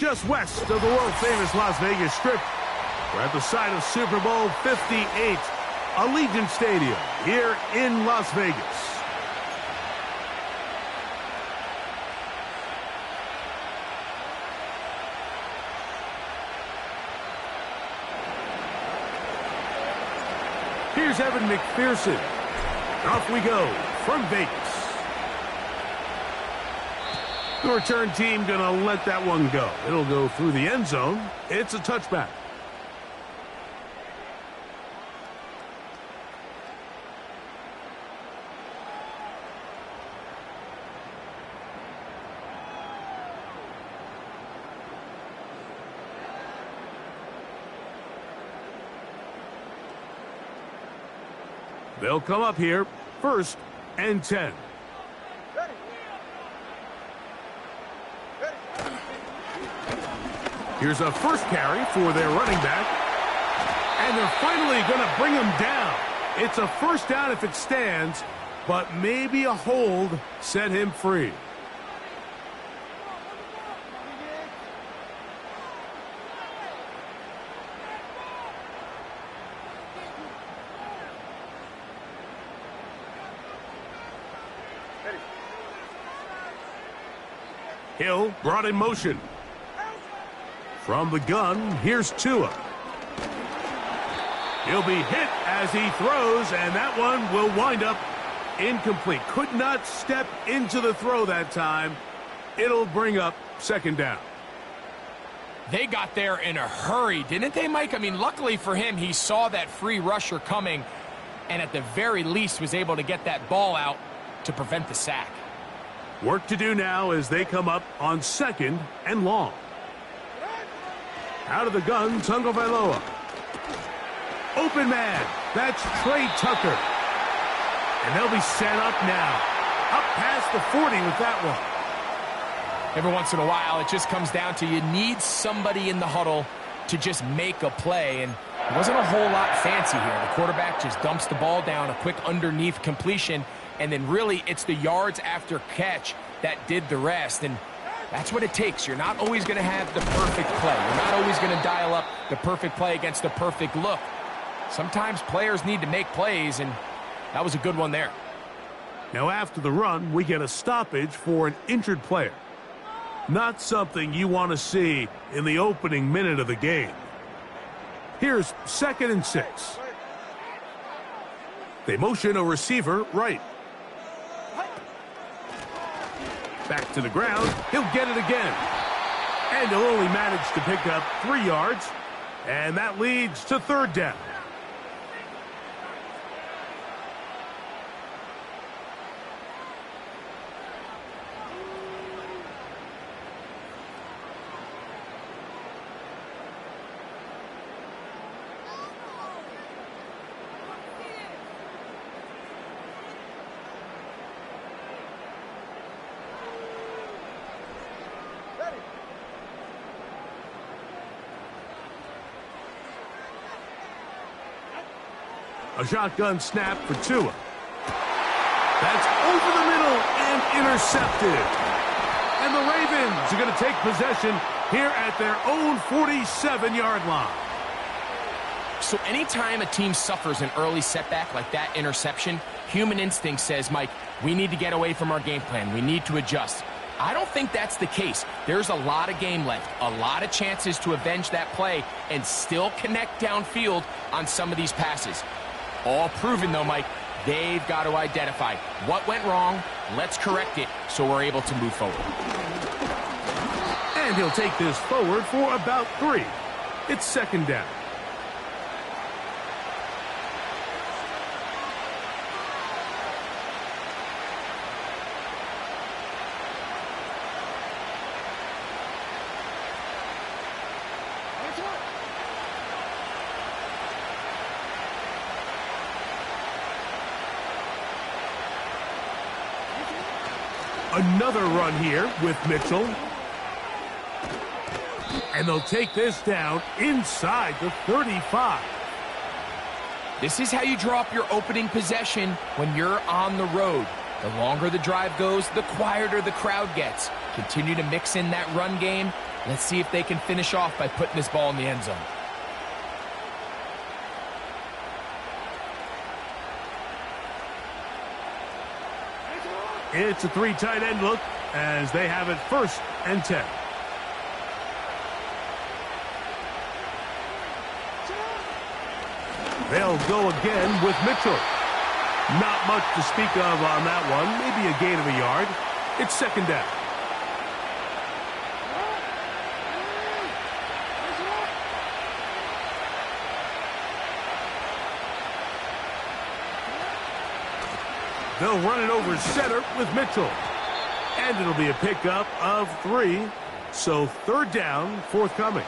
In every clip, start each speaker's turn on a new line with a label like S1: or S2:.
S1: just west of the world-famous Las Vegas Strip. We're at the site of Super Bowl 58, Allegiant Stadium here in Las Vegas. Here's Evan McPherson. Off we go from Vegas. The return team going to let that one go. It'll go through the end zone. It's a touchback. They'll come up here, 1st and 10. Here's a first carry for their running back. And they're finally going to bring him down. It's a first down if it stands, but maybe a hold set him free. Hill brought in motion. From the gun, here's Tua. He'll be hit as he throws, and that one will wind up incomplete. Could not step into the throw that time. It'll bring up 2nd down.
S2: They got there in a hurry, didn't they, Mike? I mean, luckily for him, he saw that free rusher coming, and at the very least was able to get that ball out to prevent the sack.
S1: Work to do now as they come up on 2nd and long. Out of the gun, Tagovailoa. Open man. That's Trey Tucker. And they'll be set up now. Up past the 40 with that one.
S2: Every once in a while, it just comes down to you need somebody in the huddle to just make a play. And it wasn't a whole lot fancy here. The quarterback just dumps the ball down, a quick underneath completion. And then really it's the yards after catch that did the rest. And that's what it takes. You're not always going to have the perfect play. You're not always going to dial up the perfect play against the perfect look. Sometimes players need to make plays, and that was a good one there.
S1: Now after the run, we get a stoppage for an injured player. Not something you want to see in the opening minute of the game. Here's 2nd and 6. They motion a receiver right. Back to the ground. He'll get it again. And he'll only manage to pick up 3 yards. And that leads to 3rd down. A shotgun snap for Tua. That's over the middle and intercepted. And the Ravens are going to take possession here at their own 47-yard line.
S2: So anytime a team suffers an early setback like that interception, human instinct says, Mike, we need to get away from our game plan. We need to adjust. I don't think that's the case. There's a lot of game left, a lot of chances to avenge that play and still connect downfield on some of these passes. All proven, though, Mike, they've got to identify what went wrong, let's correct it so we're able to move forward.
S1: And he'll take this forward for about 3. It's 2nd down. Another run here with Mitchell. And they'll take this down inside the 35.
S2: This is how you draw up your opening possession when you're on the road. The longer the drive goes, the quieter the crowd gets. Continue to mix in that run game, Let's see if they can finish off by putting this ball in the end zone.
S1: It's a 3 tight end look as they have it 1st and 10. They'll go again with Mitchell. Not much to speak of on that one. Maybe a gain of a yard. It's 2nd down. They'll run it over center with Mitchell. And it'll be a pickup of 3. So 3rd down forthcoming.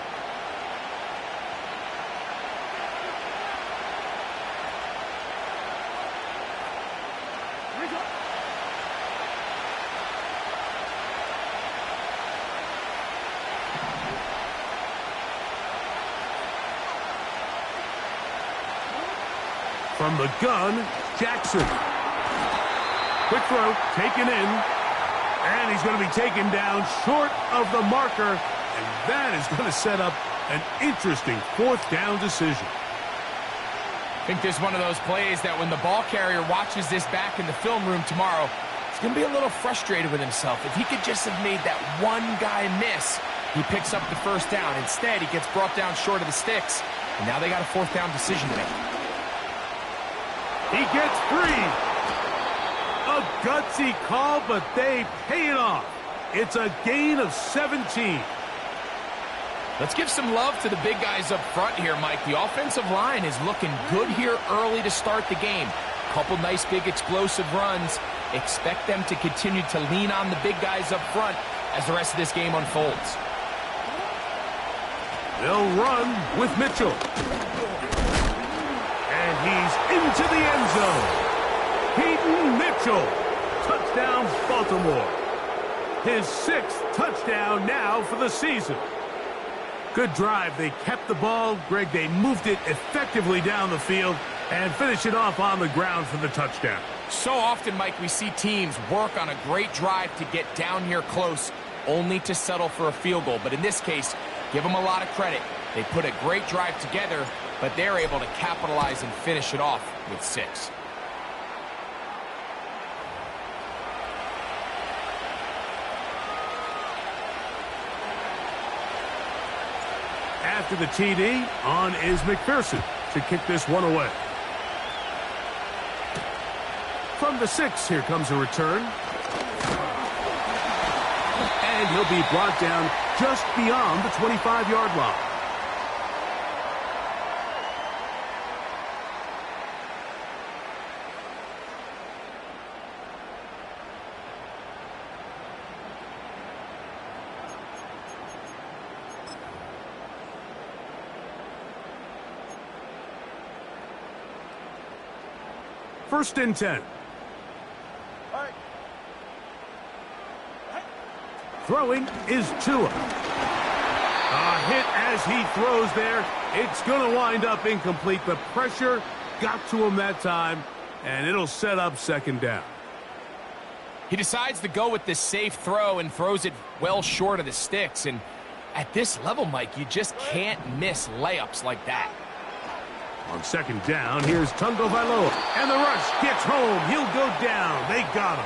S1: From the gun, Jackson. Quick throw, taken in. And he's going to be taken down short of the marker. And that is going to set up an interesting 4th down decision.
S2: I think this is one of those plays that when the ball carrier watches this back in the film room tomorrow, he's going to be a little frustrated with himself. If he could just have made that one guy miss, he picks up the 1st down. Instead, he gets brought down short of the sticks. And now they got a 4th down decision to make.
S1: He gets 3. A gutsy call, but they pay it off. It's a gain of 17.
S2: Let's give some love to the big guys up front here, Mike. The offensive line is looking good here early to start the game. Couple nice big explosive runs. Expect them to continue to lean on the big guys up front as the rest of this game unfolds.
S1: They'll run with Mitchell. And he's into the end zone. Peyton Mitchell. Touchdown, Baltimore. His 6th touchdown now for the season. Good drive. They kept the ball. Greg, they moved it effectively down the field and finish it off on the ground for the touchdown.
S2: So often, Mike, we see teams work on a great drive to get down here close, only to settle for a field goal. But in this case, give them a lot of credit. They put a great drive together, but they're able to capitalize and finish it off with 6.
S1: After the TD, on is McPherson to kick this one away. From the 6, here comes a return. And he'll be brought down just beyond the 25-yard line. First and 10. Throwing is Tua. A hit as he throws there. It's going to wind up incomplete. The pressure got to him that time, and it'll set up 2nd down.
S2: He decides to go with this safe throw and throws it well short of the sticks. And at this level, Mike, you just can't miss layups like that.
S1: On 2nd down, here's Tungo Vailoa. And the rush gets home. He'll go down. They got him.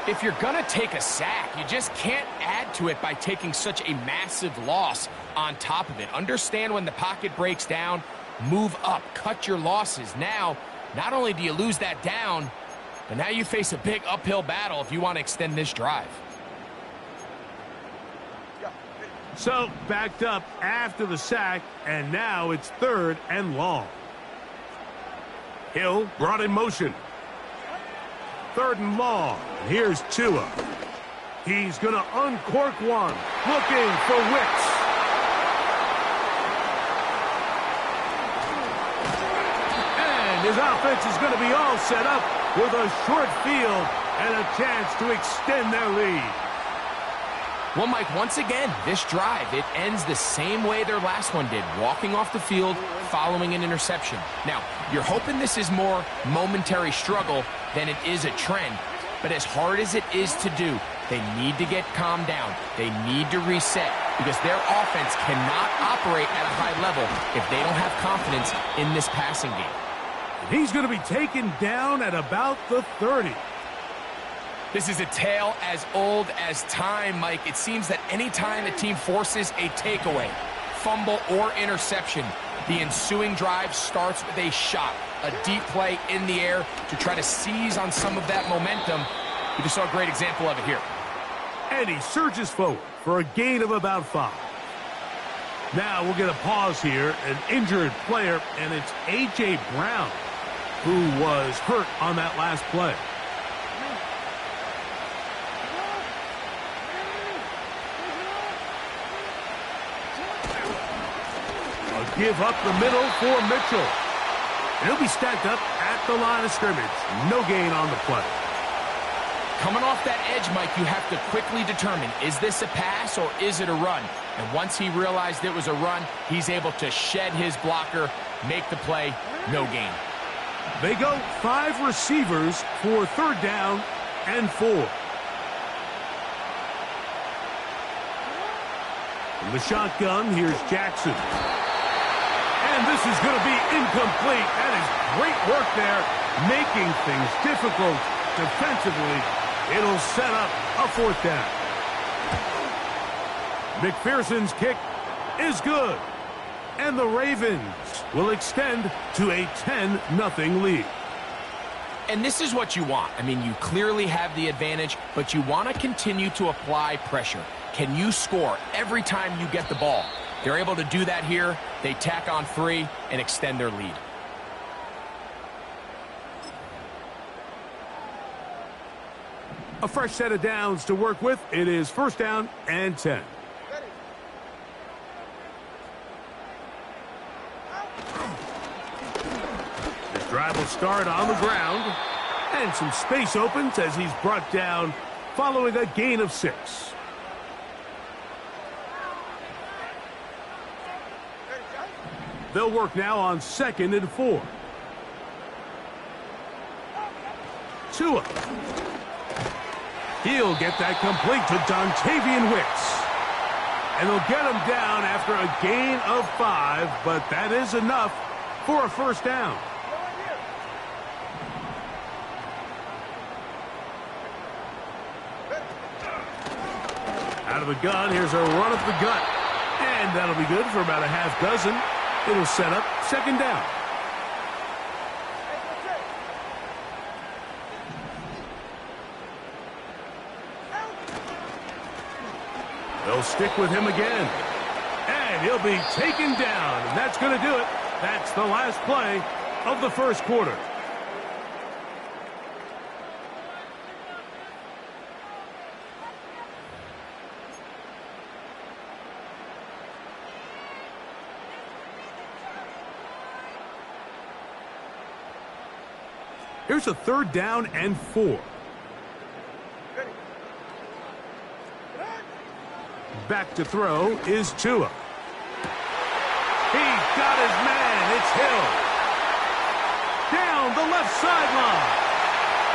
S2: If you're going to take a sack, you just can't add to it by taking such a massive loss on top of it. Understand when the pocket breaks down, move up, cut your losses. Now, not only do you lose that down, but now you face a big uphill battle if you want to extend this drive.
S1: So, backed up after the sack, and now it's 3rd and long. Hill brought in motion. 3rd and long. Here's Tua. He's going to uncork one. Looking for Wicks. And his offense is going to be all set up with a short field and a chance to extend their lead.
S2: Well, Mike, once again, this drive, it ends the same way their last one did, walking off the field, following an interception. Now, you're hoping this is more momentary struggle than it is a trend, but as hard as it is to do, They need to get calmed down. They need to reset because their offense cannot operate at a high level if they don't have confidence in this passing game.
S1: He's going to be taken down at about the 30.
S2: This is a tale as old as time, Mike. It seems that anytime a team forces a takeaway, fumble, or interception, the ensuing drive starts with a shot, a deep play in the air to try to seize on some of that momentum. We just saw a great example of it here.
S1: And he surges forward for a gain of about 5. Now we'll get a pause here, an injured player, and it's A.J. Brown who was hurt on that last play. A give up the middle for Mitchell. And he'll be stacked up at the line of scrimmage. No gain on the play.
S2: Coming off that edge, Mike, you have to quickly determine, is this a pass or is it a run? And once he realized it was a run, he's able to shed his blocker, make the play, no gain.
S1: They go 5 receivers for 3rd down and 4. From the shotgun, here's Jackson. And this is going to be incomplete. That is great work there, making things difficult defensively. It'll set up a 4th down. McPherson's kick is good. And the Ravens will extend to a 10-0 lead.
S2: And this is what you want. I mean, you clearly have the advantage, but you want to continue to apply pressure. Can you score every time you get the ball? They're able to do that here. They tack on 3 and extend their lead.
S1: A fresh set of downs to work with. It is 1st down and 10. This drive will start on the ground. And some space opens as he's brought down following a gain of 6. They'll work now on 2nd and 4. Tua. He'll get that complete to Dontavian Wicks. And they'll get him down after a gain of 5, but that is enough for a 1st down. Out of the gun, here's a run up the gut. And that'll be good for about a half dozen. It'll set up 2nd down. They'll stick with him again. And he'll be taken down. And that's going to do it. That's the last play of the 1st quarter. Here's a 3rd down and 4. Back to throw is Tua. He got his man. It's Hill. Down the left sideline.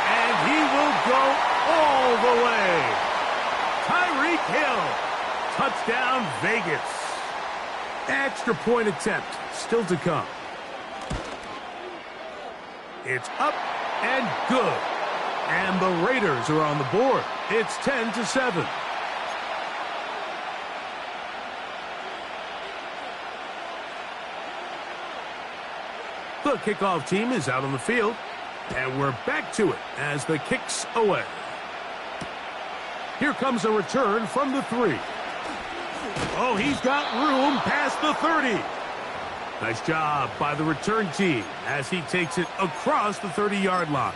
S1: And he will go all the way. Tyreek Hill. Touchdown, Vegas. Extra point attempt still to come. It's up and good. And the Raiders are on the board. It's 10-7. The kickoff team is out on the field, and we're back to it as the kick's away. Here comes a return from the 3. Oh, he's got room past the 30. Nice job by the return team as he takes it across the 30-yard line.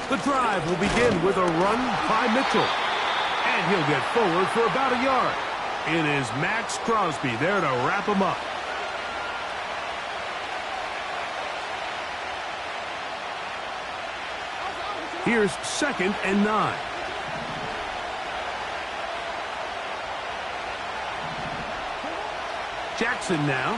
S1: The drive will begin with a run by Mitchell. And he'll get forward for about a yard. It is Max Crosby there to wrap him up. Here's 2nd and 9. Jackson now.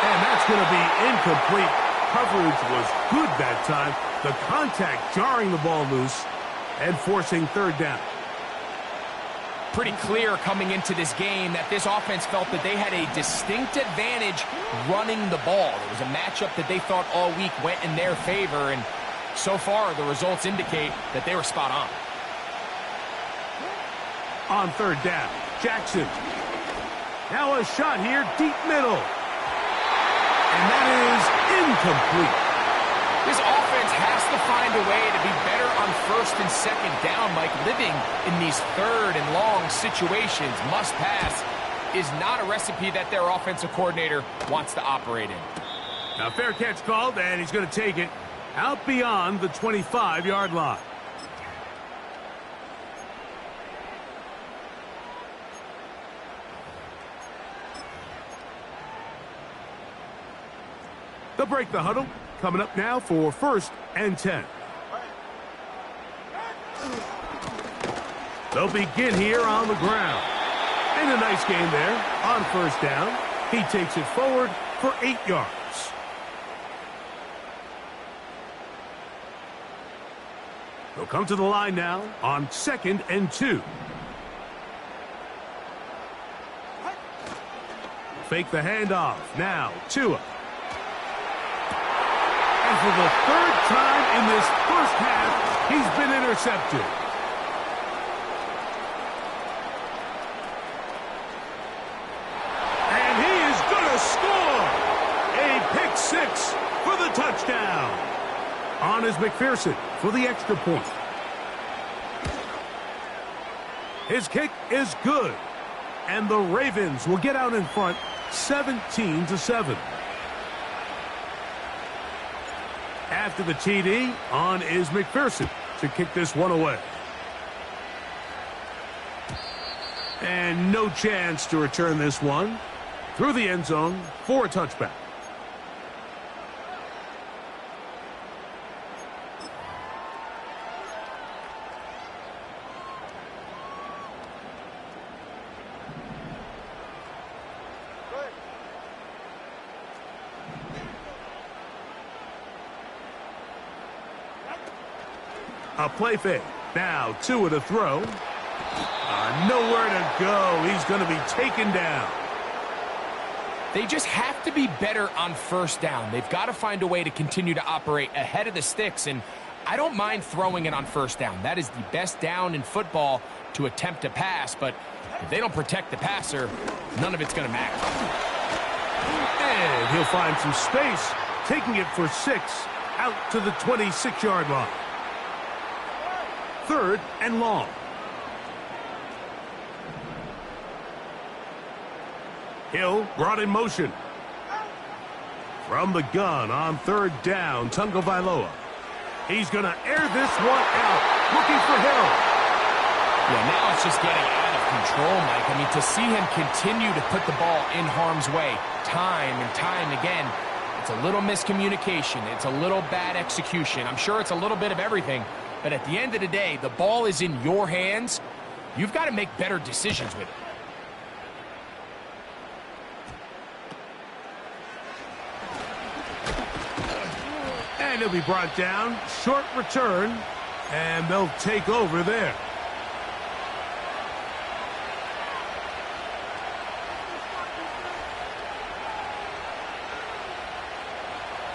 S1: And that's going to be incomplete. Coverage was good that time. The contact jarring the ball loose and forcing 3rd down.
S2: Pretty clear coming into this game that this offense felt that they had a distinct advantage running the ball. It was a matchup that they thought all week went in their favor, and so far the results indicate that they were spot on.
S1: On 3rd down, Jackson. Now a shot here, deep middle. And that is incomplete.
S2: This offense has to find a way to be better on 1st and 2nd down, Mike. Living in these 3rd and long situations, must pass, is not a recipe that their offensive coordinator wants to operate in.
S1: Now fair catch called, and he's going to take it out beyond the 25-yard line. They'll break the huddle. Coming up now for 1st and 10. They'll begin here on the ground. And a nice gain there on 1st down. He takes it forward for 8 yards. They'll come to the line now on 2nd and 2. Fake the handoff. Now, Tua. And for the 3rd time in this 1st half, he's been intercepted. And he is going to score! A pick 6 for the touchdown. On is McPherson for the extra point. His kick is good. And the Ravens will get out in front 17-7. After the TD, on is McPherson to kick this one away. And no chance to return this one through the end zone for a touchback. A play fake. Now Tua to throw. Nowhere to go. He's going to be taken down.
S2: They just have to be better on 1st down. They've got to find a way to continue to operate ahead of the sticks, and I don't mind throwing it on 1st down. That is the best down in football to attempt to pass, but if they don't protect the passer, none of it's going to matter.
S1: And he'll find some space, taking it for 6 out to the 26-yard line. 3rd and long. Hill brought in motion. From the gun on 3rd down, Tagovailoa. He's going to air this one out, looking for Hill.
S2: Yeah, now it's just getting out of control, Mike. I mean, to see him continue to put the ball in harm's way time and time again, it's a little miscommunication. It's a little bad execution. I'm sure it's a little bit of everything. But at the end of the day, the ball is in your hands. You've got to make better decisions with it.
S1: And he'll be brought down. Short return. And they'll take over there.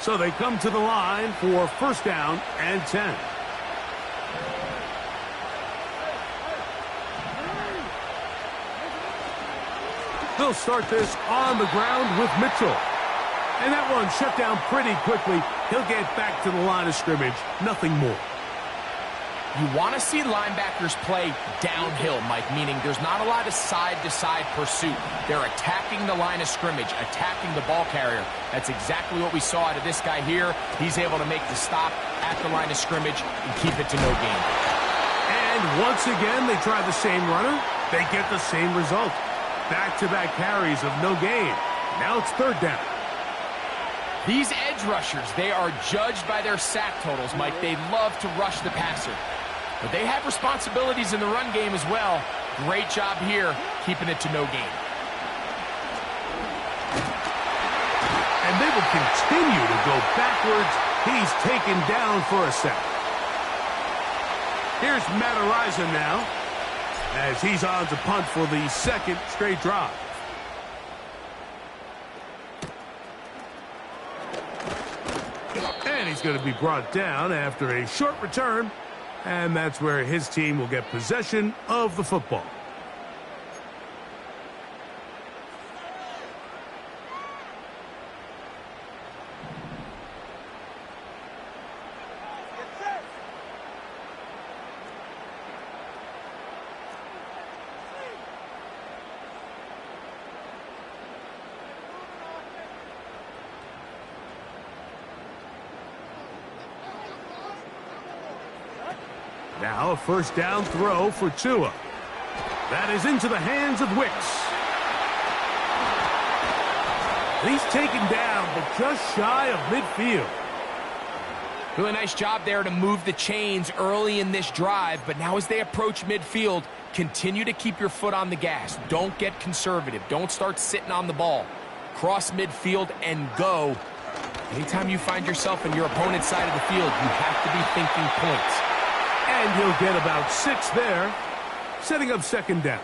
S1: So they come to the line for 1st down and 10. They'll start this on the ground with Mitchell. And that one shut down pretty quickly. He'll get back to the line of scrimmage. Nothing more.
S2: You want to see linebackers play downhill, Mike, meaning there's not a lot of side-to-side pursuit. They're attacking the line of scrimmage, attacking the ball carrier. That's exactly what we saw out of this guy here. He's able to make the stop at the line of scrimmage and keep it to no gain.
S1: And once again, they try the same runner. They get the same result. Back-to-back carries of no gain. Now it's 3rd down.
S2: These edge rushers, they are judged by their sack totals, Mike. They love to rush the passer. But they have responsibilities in the run game as well. Great job here, keeping it to no gain.
S1: And they will continue to go backwards. He's taken down for a sack. Here's Madden now, as he's on to punt for the second straight drive. And he's going to be brought down after a short return, and that's where his team will get possession of the football. Now a first down throw for Tua. That is into the hands of Wicks. He's taken down, but just shy of midfield.
S2: Really nice job there to move the chains early in this drive, but now as they approach midfield, continue to keep your foot on the gas. Don't get conservative. Don't start sitting on the ball. Cross midfield and go. Anytime you find yourself in your opponent's side of the field, you have to be thinking points.
S1: And he'll get about 6 there, setting up second down.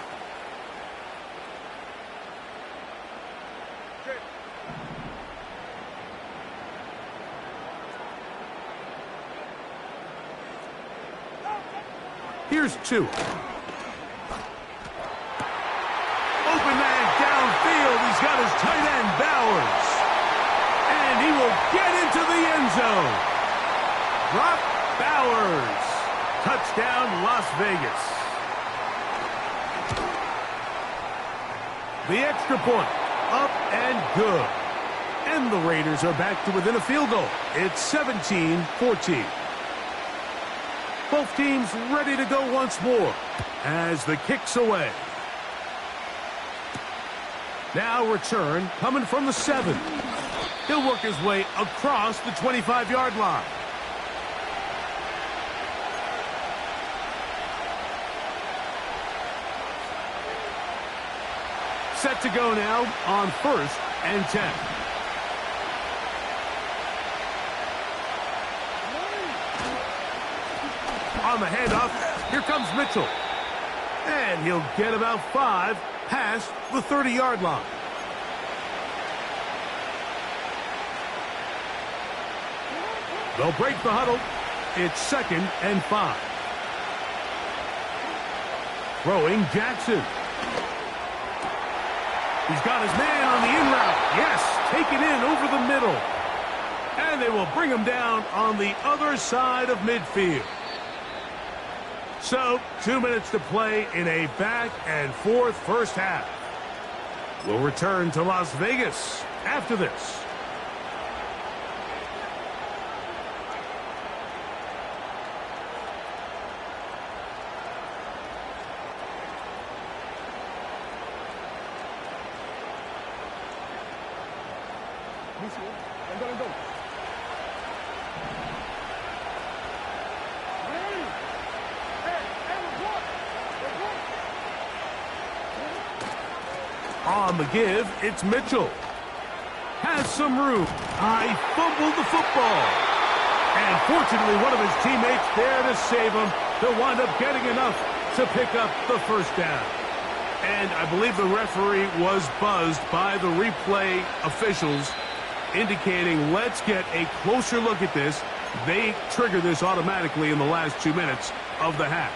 S1: Here's 2. Open man downfield. He's got his tight end, Bowers. And he will get into the end zone. Brock Bowers. Touchdown, Las Vegas. The extra point, up and good. And the Raiders are back to within a field goal. It's 17-14. Both teams ready to go once more as the kick's away. Now return coming from the 7. He'll work his way across the 25-yard line. Set to go now on 1st and 10. On the handoff, here comes Mitchell. And he'll get about 5 past the 30-yard line. They'll break the huddle. It's 2nd and 5. Throwing Jackson. He's got his man on the in route. Yes, taken in over the middle. And they will bring him down on the other side of midfield. So, 2 minutes to play in a back-and-forth first half. We'll return to Las Vegas after this. On the give, it's Mitchell. Has some room. I fumbled the football. And fortunately, one of his teammates there to save him. He'll wind up getting enough to pick up the first down. And I believe the referee was buzzed by the replay officials, indicating let's get a closer look at this. They trigger this automatically in the last 2 minutes of the half.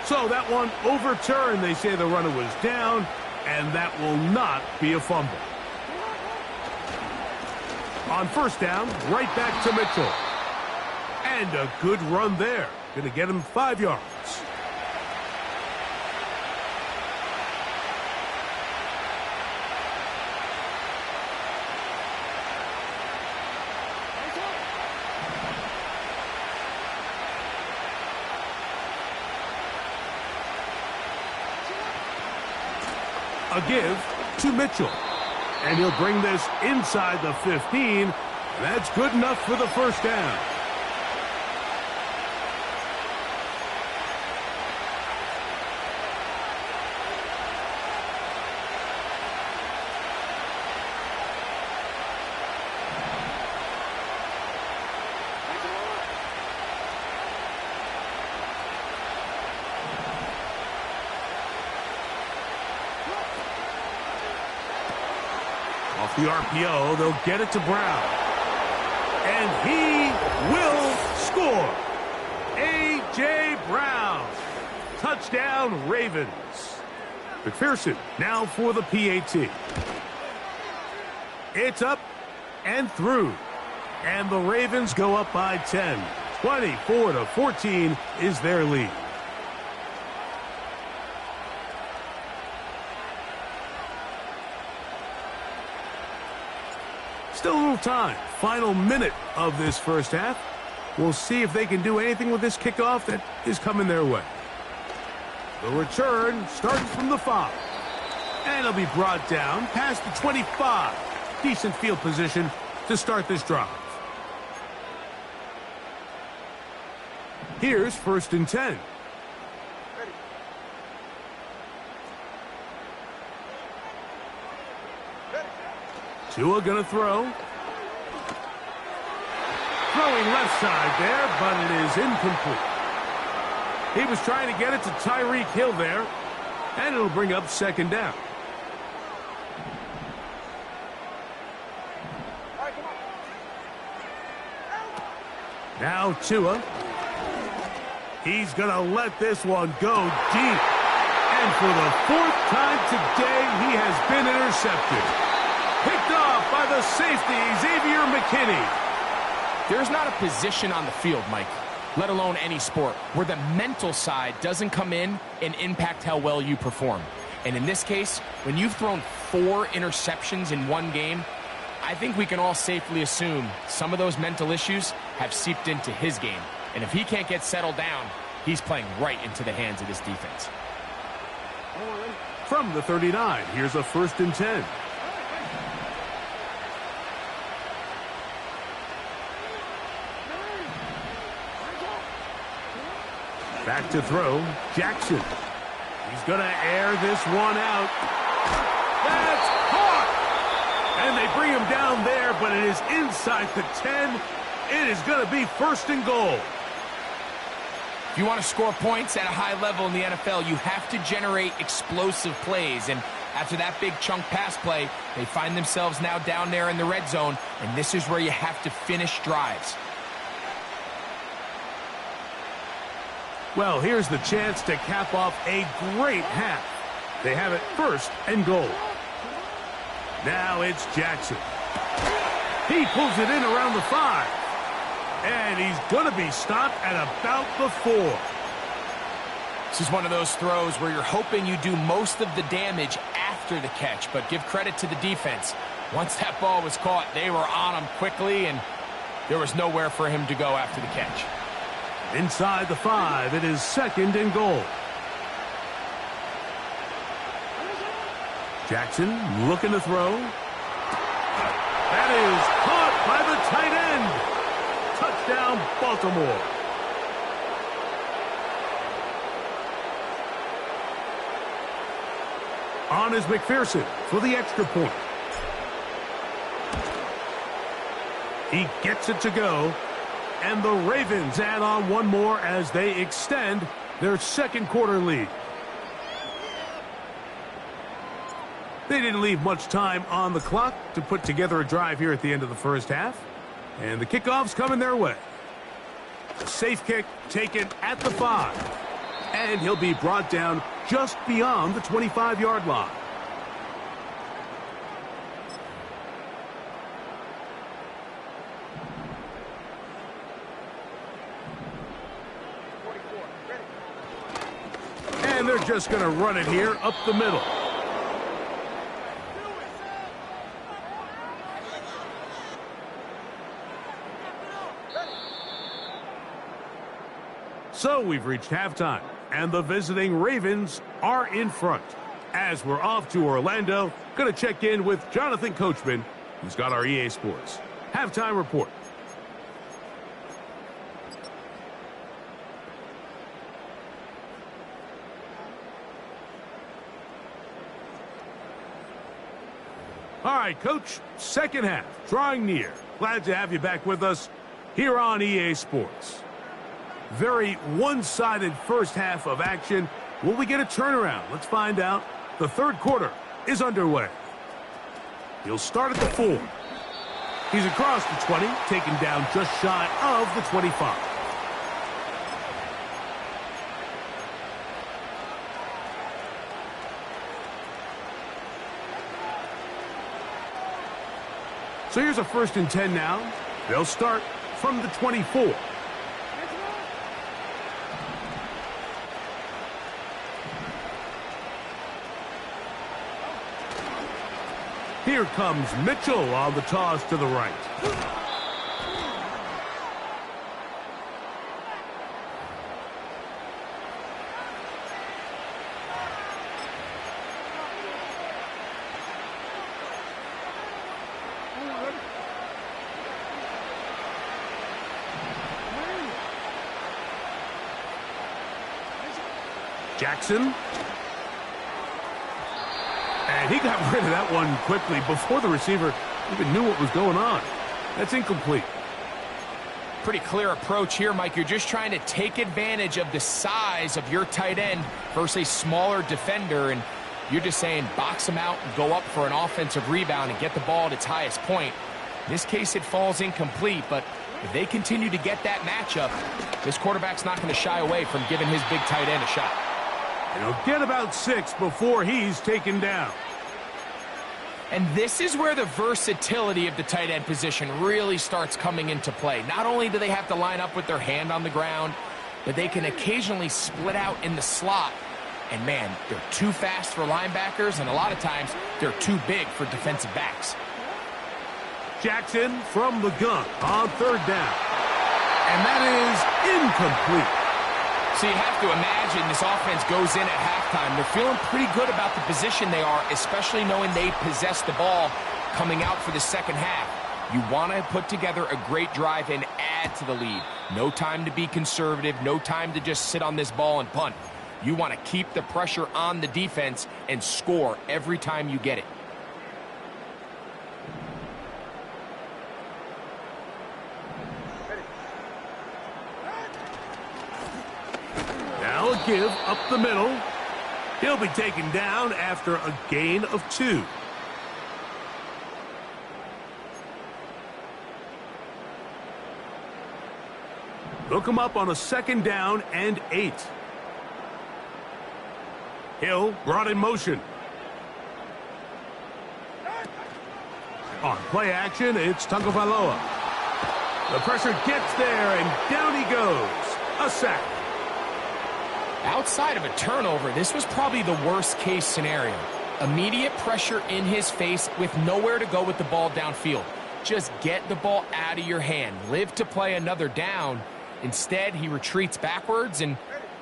S1: So that one overturned. They say the runner was down, and that will not be a fumble. On first down, right back to Mitchell. And a good run there. Going to get him 5 yards. A give to Mitchell. And he'll bring this inside the 15. That's good enough for the first down. Off the RPO, they'll get it to Brown. And he will score. A.J. Brown. Touchdown, Ravens. McPherson now for the PAT. It's up and through. And the Ravens go up by 10. 24-14 is their lead. Still a little time. Final minute of this first half. We'll see if they can do anything with this kickoff that is coming their way. The return starts from the 5. And it'll be brought down past the 25. Decent field position to start this drive. Here's 1st and 10. Tua gonna throw. Throwing left side there, but it is incomplete. He was trying to get it to Tyreek Hill there, and it'll bring up 2nd down. Now Tua. He's gonna let this one go deep. And for the 4th time today, he has been intercepted. Picked off by the safety, Xavier McKinney.
S2: There's not a position on the field, Mike, let alone any sport, where the mental side doesn't come in and impact how well you perform. And in this case, when you've thrown 4 interceptions in one game, I think we can all safely assume some of those mental issues have seeped into his game. And if he can't get settled down, he's playing right into the hands of this defense.
S1: From the 39, here's a 1st and 10. Back to throw, Jackson. He's going to air this one out. That's caught! And they bring him down there, but it is inside the 10. It is going to be 1st and goal.
S2: If you want to score points at a high level in the NFL, you have to generate explosive plays. And after that big chunk pass play, they find themselves now down there in the red zone, and this is where you have to finish drives.
S1: Well, here's the chance to cap off a great half. They have it 1st and goal. Now it's Jackson. He pulls it in around the 5. And he's going to be stopped at about the 4.
S2: This is one of those throws where you're hoping you do most of the damage after the catch, but give credit to the defense. Once that ball was caught, they were on him quickly, and there was nowhere for him to go after the catch.
S1: Inside the 5, it is 2nd and goal. Jackson looking to throw. That is caught by the tight end. Touchdown, Baltimore. On is McPherson for the extra point. He gets it to go. And the Ravens add on one more as they extend their 2nd quarter lead. They didn't leave much time on the clock to put together a drive here at the end of the first half. And the kickoff's coming their way. A safe kick taken at the 5. And he'll be brought down just beyond the 25-yard line. And they're just going to run it here up the middle. So we've reached halftime, and the visiting Ravens are in front. As we're off to Orlando, going to check in with Jonathan Coachman, who's got our EA Sports halftime report. All right, Coach, second half, drawing near. Glad to have you back with us here on EA Sports. Very one-sided first half of action. Will we get a turnaround? Let's find out. The third quarter is underway. He'll start at the 4. He's across the 20, taken down just shy of the 25. So here's a 1st and 10 now. They'll start from the 24. Here comes Mitchell on the toss to the right. Jackson. And he got rid of that one quickly before the receiver even knew what was going on. That's incomplete.
S2: Pretty clear approach here, Mike. You're just trying to take advantage of the size of your tight end versus a smaller defender, and you're just saying box him out and go up for an offensive rebound and get the ball at its highest point. In this case, it falls incomplete, but if they continue to get that matchup, this quarterback's not going to shy away from giving his big tight end a shot.
S1: And he'll get about 6 before he's taken down.
S2: And this is where the versatility of the tight end position really starts coming into play. Not only do they have to line up with their hand on the ground, but they can occasionally split out in the slot. And man, they're too fast for linebackers, and a lot of times they're too big for defensive backs.
S1: Jackson from the gun on 3rd down. And that is incomplete.
S2: So you have to imagine this offense goes in at halftime. They're feeling pretty good about the position they are, especially knowing they possess the ball coming out for the second half. You want to put together a great drive and add to the lead. No time to be conservative, no time to just sit on this ball and punt. You want to keep the pressure on the defense and score every time you get it.
S1: Now a give up the middle. He'll be taken down after a gain of 2. Hook him up on a 2nd down and 8. Hill brought in motion. On play action, it's Tagovailoa. The pressure gets there, and down he goes. A sack.
S2: Outside of a turnover, this was probably the worst-case scenario. Immediate pressure in his face with nowhere to go with the ball downfield. Just get the ball out of your hand. Live to play another down. Instead, he retreats backwards and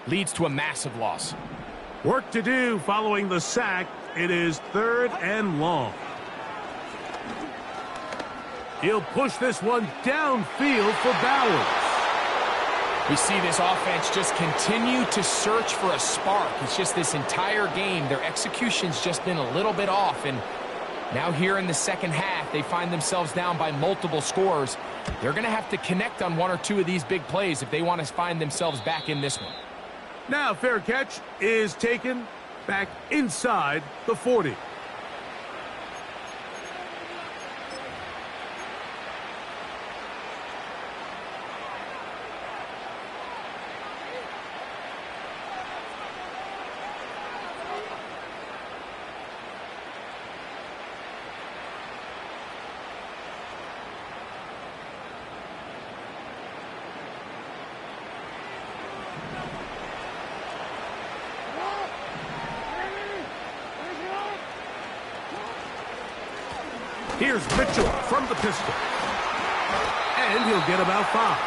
S2: leads to a massive loss.
S1: Work to do following the sack. It is 3rd and long. He'll push this one downfield for Bowers.
S2: We see this offense just continue to search for a spark. It's just this entire game, their execution's just been a little bit off. And now here in the second half, they find themselves down by multiple scores. They're going to have to connect on 1 or 2 of these big plays if they want to find themselves back in this one.
S1: Now fair catch is taken back inside the 40. Here's Mitchell from the pistol. And he'll get about 5.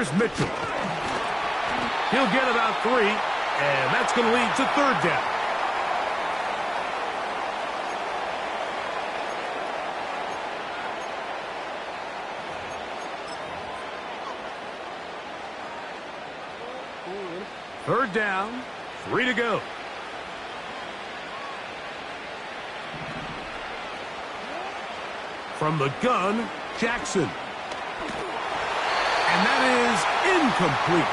S1: Here's Mitchell. He'll get about 3, and that's going to lead to third down. Third down, 3 to go. From the gun, Jackson. And that is incomplete.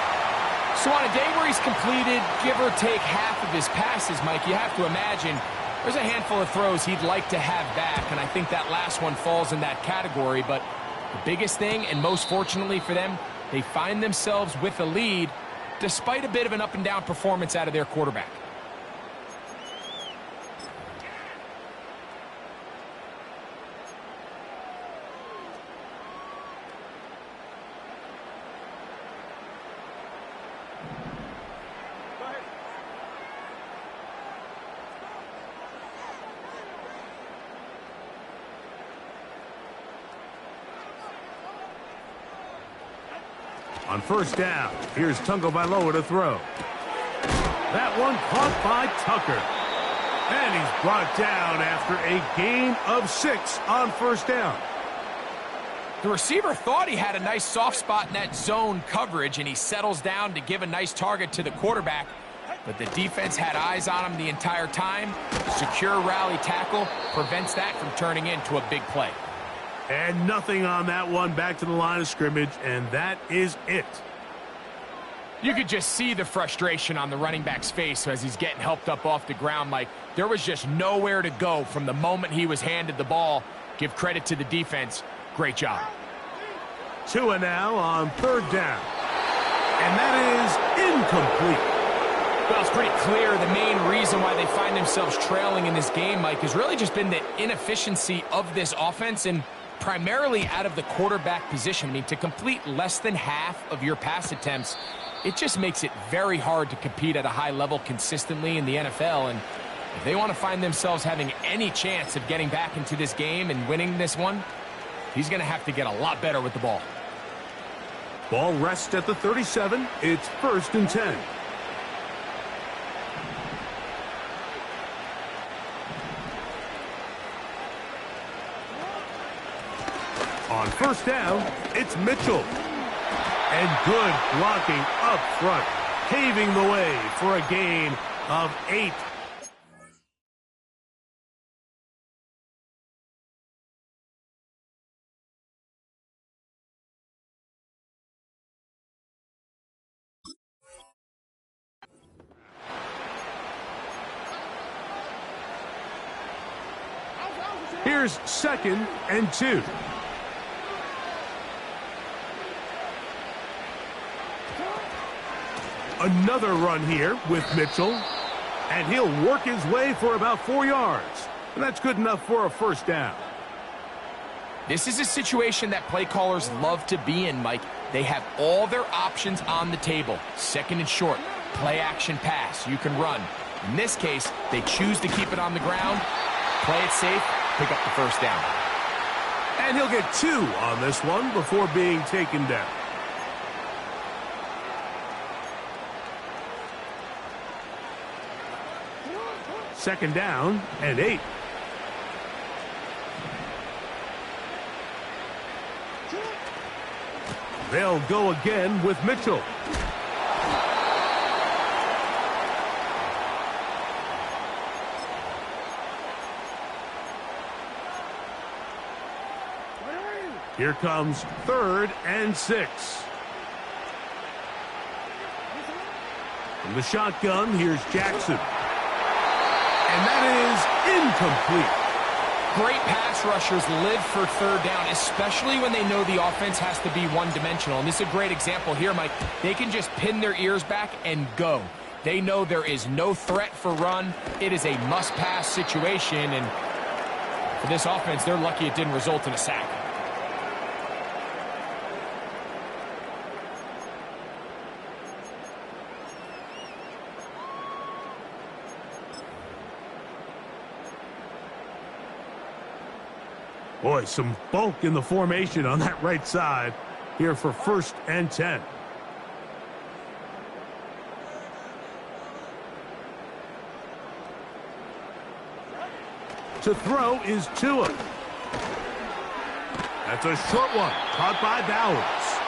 S2: So on a day where he's completed, give or take half of his passes, Mike, you have to imagine there's a handful of throws he'd like to have back, and I think that last one falls in that category. But the biggest thing, and most fortunately for them, they find themselves with a lead despite a bit of an up-and-down performance out of their quarterback.
S1: On first down, here's Tagovailoa to throw. That one caught by Tucker. And he's brought down after a gain of 6 on first down.
S2: The receiver thought he had a nice soft spot in that zone coverage, and he settles down to give a nice target to the quarterback. But the defense had eyes on him the entire time. Secure rally tackle prevents that from turning into a big play.
S1: And nothing on that one, back to the line of scrimmage, and that is it.
S2: You could just see the frustration on the running back's face as he's getting helped up off the ground. Like, there was just nowhere to go from the moment he was handed the ball. Give credit to the defense. Great job.
S1: Tua now on third down. And that is incomplete.
S2: Well, it's pretty clear the main reason why they find themselves trailing in this game, Mike, has really just been the inefficiency of this offense and primarily out of the quarterback position. I mean, to complete less than half of your pass attempts, it just makes it very hard to compete at a high level consistently in the NFL. And if they want to find themselves having any chance of getting back into this game and winning this one, he's going to have to get a lot better with the ball.
S1: Ball rests at the 37. It's 1st and 10. On first down, it's Mitchell. And good blocking up front, paving the way for a gain of 8. Here's 2nd and 2. Another run here with Mitchell, and he'll work his way for about 4 yards. And that's good enough for a first down.
S2: This is a situation that play callers love to be in, Mike. They have all their options on the table. 2nd and short, play action pass, you can run. In this case, they choose to keep it on the ground, play it safe, pick up the first down.
S1: And he'll get 2 on this one before being taken down. Second down and 8. They'll go again with Mitchell. Here comes 3rd and 6. From the shotgun, here's Jackson. And that is incomplete.
S2: Great pass rushers live for third down, especially when they know the offense has to be one-dimensional. And this is a great example here, Mike. They can just pin their ears back and go. They know there is no threat for run. It is a must-pass situation. And for this offense, they're lucky it didn't result in a sack.
S1: Boy, some bulk in the formation on that right side here for 1st and 10. To throw is Tua. That's a short one, caught by Bowers.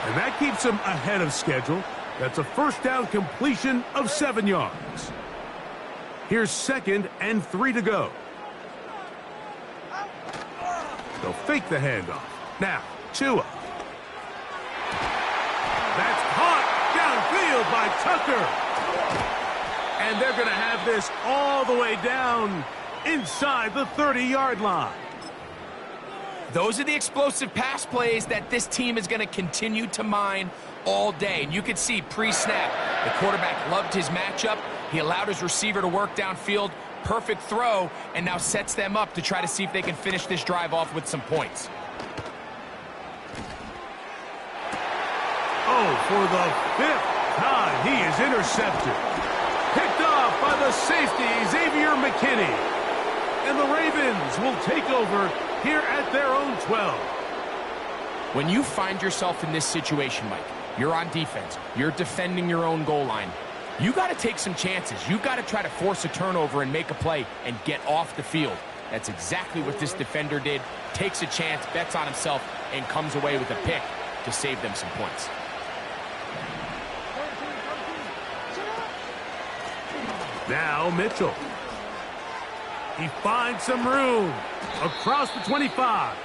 S1: And that keeps him ahead of schedule. That's a first down completion of 7 yards. Here's 2nd and 3 to go. They'll fake the handoff. Now, Tua. That's caught downfield by Tucker. And they're going to have this all the way down inside the 30-yard line.
S2: Those are the explosive pass plays that this team is going to continue to mine all day. And you can see pre-snap, the quarterback loved his matchup. He allowed his receiver to work downfield. Perfect throw, and now sets them up to try to see if they can finish this drive off with some points.
S1: Oh, for the 5th time, he is intercepted. Picked off by the safety, Xavier McKinney. And the Ravens will take over here at their own 12.
S2: When you find yourself in this situation, Mike, you're on defense, you're defending your own goal line, you got to take some chances. You got to try to force a turnover and make a play and get off the field. That's exactly what this defender did. Takes a chance, bets on himself, and comes away with a pick to save them some points.
S1: Now Mitchell. He finds some room across the 25.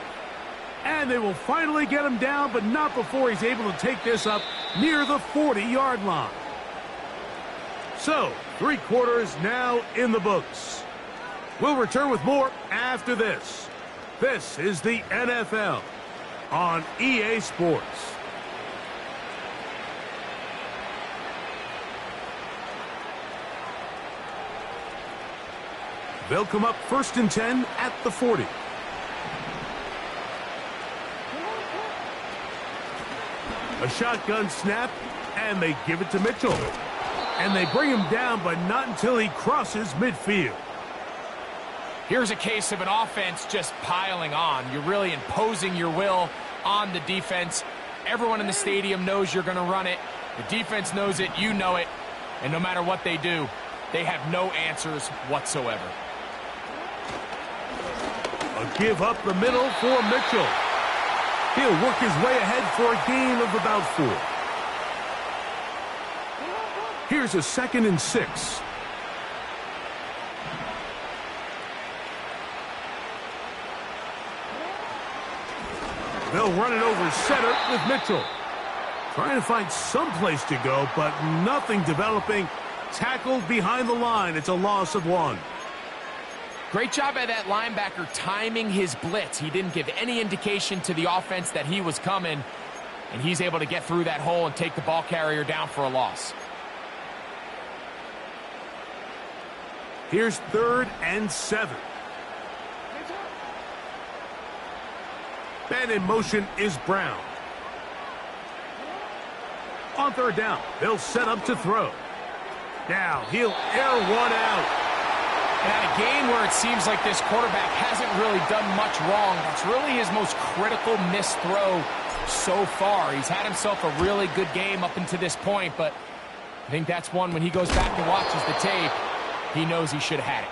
S1: And they will finally get him down, but not before he's able to take this up near the 40-yard line. So, 3 quarters now in the books. We'll return with more after this. This is the NFL on EA Sports. They'll come up 1st and 10 at the 40. A shotgun snap, and they give it to Mitchell. And they bring him down, but not until he crosses midfield.
S2: Here's a case of an offense just piling on. You're really imposing your will on the defense. Everyone in the stadium knows you're going to run it. The defense knows it, you know it. And no matter what they do, they have no answers whatsoever.
S1: A give up the middle for Mitchell. He'll work his way ahead for a gain of about 4. Here's a 2nd and 6. They'll run it over center with Mitchell. Trying to find some place to go, but nothing developing. Tackled behind the line. It's a loss of 1.
S2: Great job by that linebacker timing his blitz. He didn't give any indication to the offense that he was coming, and he's able to get through that hole and take the ball carrier down for a loss.
S1: Here's 3rd and 7. And in motion is Brown. On 3rd down, they'll set up to throw. Now he'll air one out.
S2: And at a game where it seems like this quarterback hasn't really done much wrong, that's really his most critical missed throw so far. He's had himself a really good game up until this point, but I think that's one when he goes back and watches the tape, he knows he should have had it.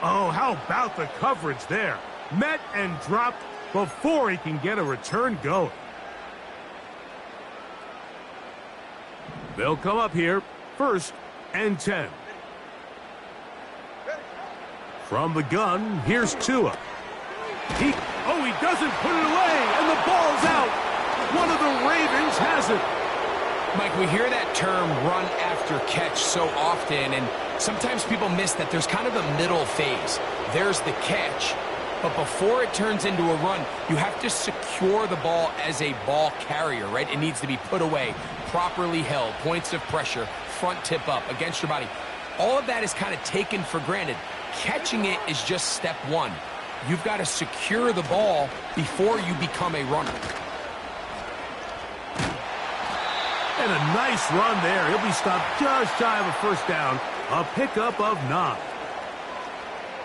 S1: Oh, how about the coverage there? Met and dropped before he can get a return going. They'll come up here, 1st and 10. From the gun, here's Tua. He doesn't put it away, and the ball's out. One of the Ravens has it.
S2: Mike, we hear that term run after catch so often, and sometimes people miss that there's kind of a middle phase. There's the catch, but before it turns into a run, you have to secure the ball as a ball carrier, right? It needs to be put away, properly held, points of pressure, front tip up against your body. All of that is kind of taken for granted. Catching it is just step 1. You've got to secure the ball before you become a runner.
S1: And a nice run there. He'll be stopped just shy of a 1st down. A pickup of 9.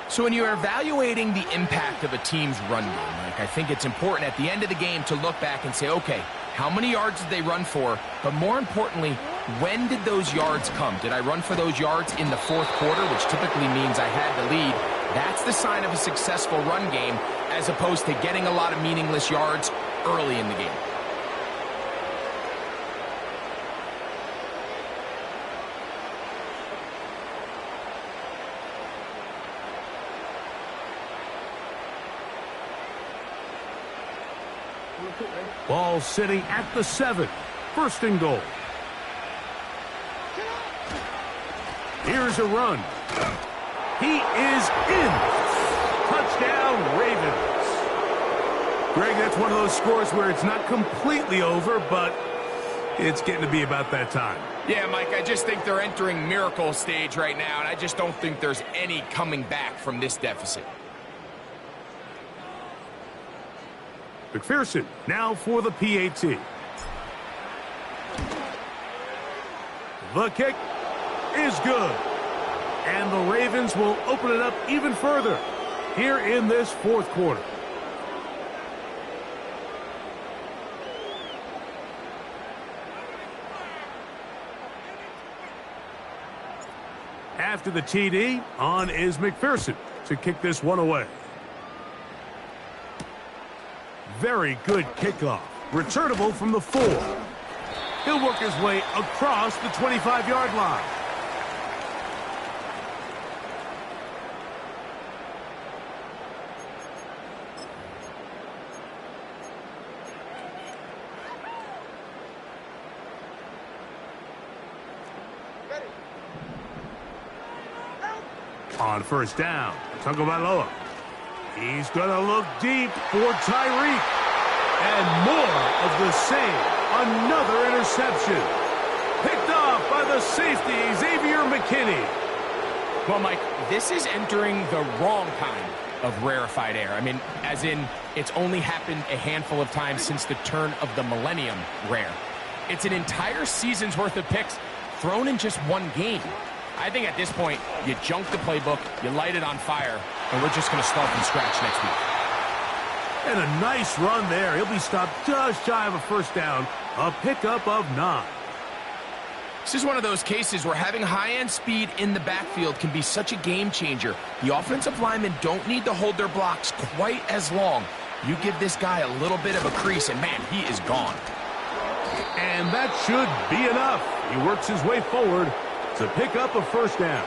S2: So when you're evaluating the impact of a team's run game, Mike, I think it's important at the end of the game to look back and say, okay, how many yards did they run for? But more importantly, when did those yards come? Did I run for those yards in the 4th quarter, which typically means I had the lead? That's the sign of a successful run game, as opposed to getting a lot of meaningless yards early in the game.
S1: Ball sitting at the 7. First and goal. Here's a run. He is in. Touchdown, Ravens. Greg, that's one of those scores where it's not completely over, but it's getting to be about that time.
S2: Yeah, Mike, I just think they're entering miracle stage right now, and I just don't think there's any coming back from this deficit.
S1: McPherson now for the PAT. The kick is good. And the Ravens will open it up even further here in this fourth quarter. After the TD, on is McPherson to kick this one away. Very good kickoff. Returnable from the 4. He'll work his way across the 25-yard line. On first down, Tagovailoa. He's going to look deep for Tyreek. And more of the same. Another interception. Picked off by the safety, Xavier McKinney.
S2: Well, Mike, this is entering the wrong kind of rarefied air. I mean, as in, it's only happened a handful of times since the turn of the millennium rare. It's an entire season's worth of picks thrown in just one game. I think at this point, you junk the playbook, you light it on fire, and we're just going to start from scratch next week.
S1: And a nice run there. He'll be stopped just shy of a first down. A pickup of 9.
S2: This is one of those cases where having high-end speed in the backfield can be such a game changer. The offensive linemen don't need to hold their blocks quite as long. You give this guy a little bit of a crease, and man, he is gone.
S1: And that should be enough. He works his way forward to pick up a first down.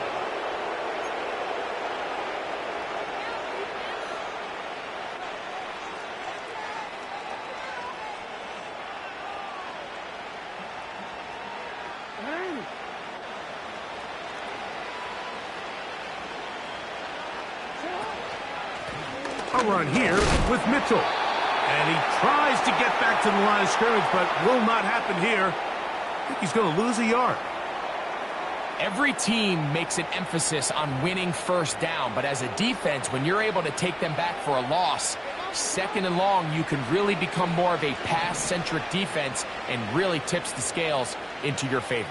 S1: A run here with Mitchell. And he tries to get back to the line of scrimmage, but will not happen here. I think he's going to lose a yard.
S2: Every team makes an emphasis on winning first down, but as a defense, when you're able to take them back for a loss, second and long, you can really become more of a pass-centric defense and really tips the scales into your favor.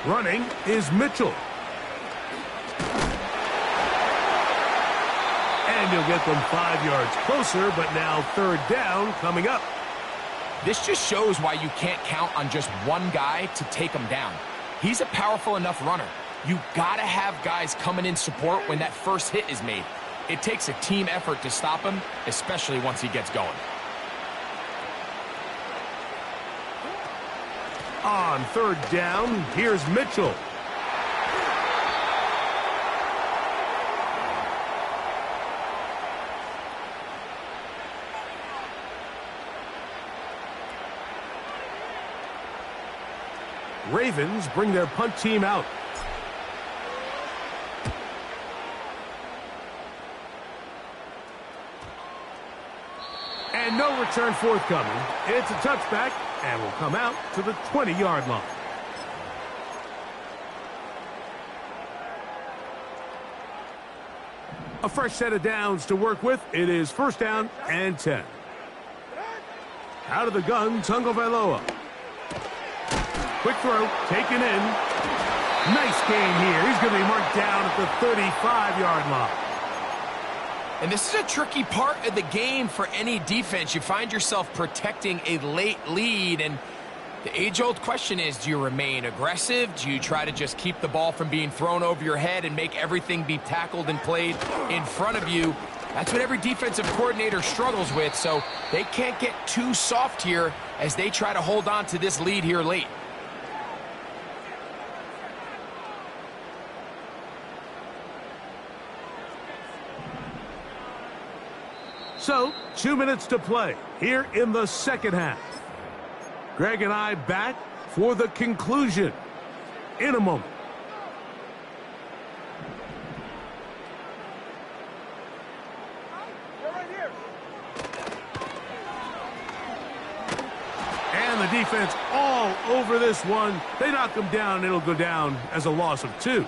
S1: Running is Mitchell. And he'll get them 5 yards closer, but now third down coming up.
S2: This just shows why you can't count on just one guy to take him down. He's a powerful enough runner. You gotta have guys coming in support when that first hit is made. It takes a team effort to stop him, especially once he gets going.
S1: On third down, here's Mitchell. Ravens bring their punt team out. And no return forthcoming. It's a touchback and will come out to the 20-yard line. A fresh set of downs to work with. It is first down and 10. Out of the gun, Tagovailoa. Quick throw, taken in. Nice game here. He's going to be marked down at the 35-yard line.
S2: And this is a tricky part of the game for any defense. You find yourself protecting a late lead, and The age-old question is, do you remain aggressive? Do you try to just keep the ball from being thrown over your head and make everything be tackled and played in front of you? That's what every defensive coordinator struggles with, so they can't get too soft here as they try to hold on to this lead here late.
S1: So, 2 minutes to play here in the second half. Greg and I back for the conclusion in a moment. And the defense all over this one. They knock him down, and it'll go down as a loss of 2.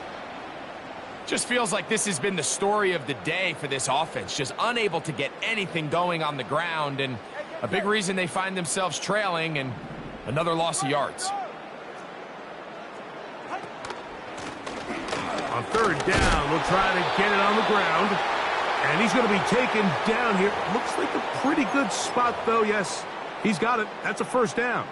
S2: Just feels like this has been the story of the day for this offense. Just unable to get anything going on the ground, and a big reason they find themselves trailing, and another loss of yards.
S1: On third down, we'll try to get it on the ground. And he's going to be taken down here. Looks like a pretty good spot, though. Yes, he's got it. That's a first down.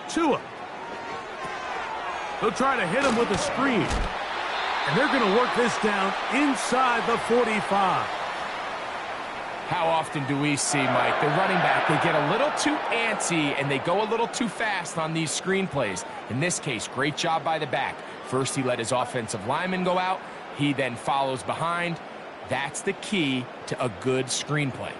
S1: Tua. They'll try to hit him with a screen. And they're going to work this down inside the 45.
S2: How often do we see, Mike, the running back, they get a little too antsy and they go a little too fast on these screen plays. In this case, great job by the back. First, he let his offensive lineman go out. He then follows behind. That's the key to a good screen play.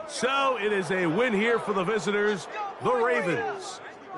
S1: So it is a win here for the visitors, the Ravens.